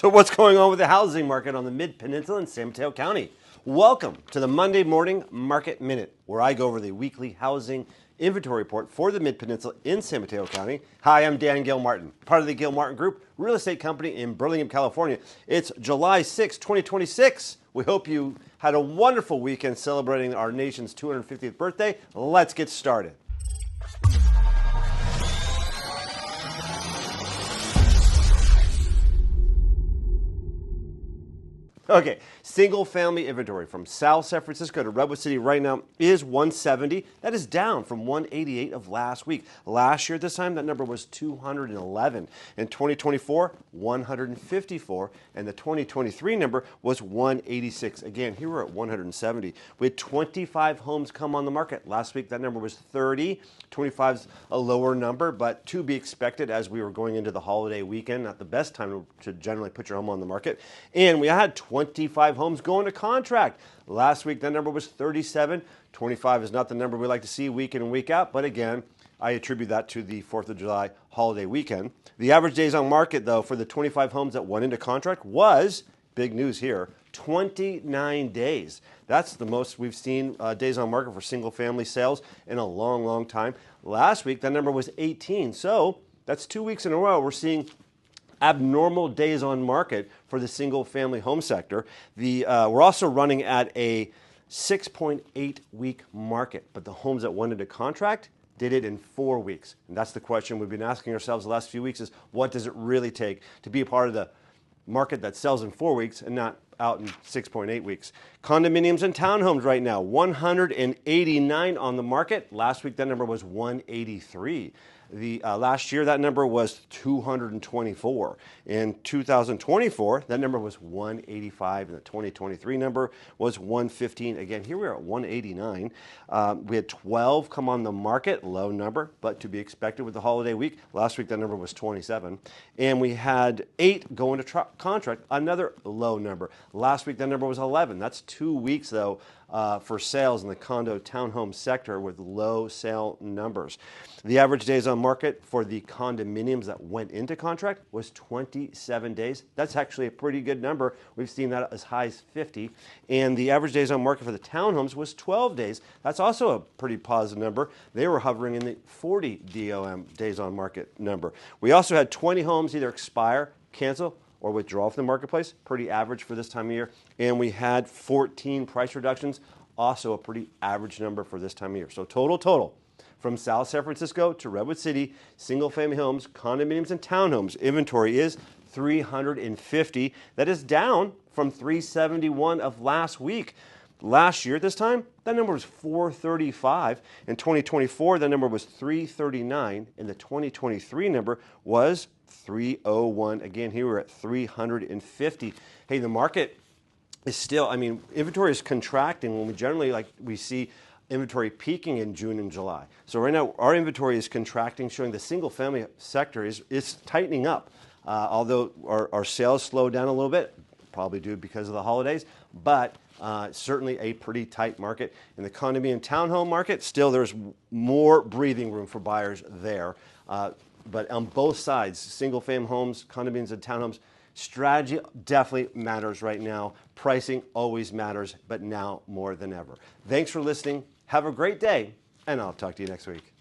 So what's going on with the housing market on the Mid-Peninsula in San Mateo County? Welcome to the Monday Morning Market Minute, where I go over the weekly housing inventory report for the Mid-Peninsula in San Mateo County. Hi, I'm Dan Gilmartin, part of the Gilmartin Group, real estate company in Burlingame, California. It's July 6, 2026. We hope you had a wonderful weekend celebrating our nation's 250th birthday. Let's get started. Okay, single family inventory from South San Francisco to Redwood City right now is 170. That is down from 188 of last week. Last year at this time, that number was 211. In 2024, 154. And the 2023 number was 186. Again, here we're at 170. We had 25 homes come on the market. Last week, that number was 30. 25 is a lower number, but to be expected as we were going into the holiday weekend. Not the best time to generally put your home on the market. And we had 25 homes going to contract. Last week, that number was 37. 25 is not the number we like to see week in and week out, but again, I attribute that to the 4th of July holiday weekend. The average days on market, though, for the 25 homes that went into contract was, big news here, 29 days. That's the most we've seen days on market for single family sales in a long, long time. Last week, that number was 18. So that's 2 weeks in a row. We're seeing abnormal days on market for the single family home sector. We're also running at a 6.8 week market, but the homes that went into contract did it in 4 weeks. And that's the question we've been asking ourselves the last few weeks is what does it really take to be a part of the market that sells in 4 weeks and not out in 6.8 weeks. Condominiums and townhomes right now, 189 on the market. Last week, that number was 183. Last year, that number was 224. In 2024, that number was 185, and the 2023 number was 115. Again, here we are at 189. We had 12 come on the market, low number, but to be expected with the holiday week. Last week, that number was 27. And we had 8 go into contract, another low number. Last week, that number was 11. That's 2 weeks, though, for sales in the condo townhome sector with low sale numbers. The average days on market for the condominiums that went into contract was 27 days. That's actually a pretty good number. We've seen that as high as 50. And the average days on market for the townhomes was 12 days. That's also a pretty positive number. They were hovering in the 40 DOM, days on market number. We also had 20 homes either expire, cancel, or withdraw from the marketplace, pretty average for this time of year. And we had 14 price reductions, also a pretty average number for this time of year. So total, from South San Francisco to Redwood City, single family homes, condominiums, and townhomes, inventory is 350. That is down from 371 of last week. Last year at this time, that number was 435. In 2024, that number was 339. And the 2023 number was 301. Again, here we're at 350. Hey, the market is still, inventory is contracting when we see inventory peaking in June and July. So right now, our inventory is contracting, showing the single family sector is tightening up. Although our sales slowed down a little bit, probably due because of the holidays, but certainly a pretty tight market. In the condominium townhome market, still there's more breathing room for buyers there. But on both sides, single family homes, condominiums, and townhomes, strategy definitely matters right now. Pricing always matters, but now more than ever. Thanks for listening. Have a great day, and I'll talk to you next week.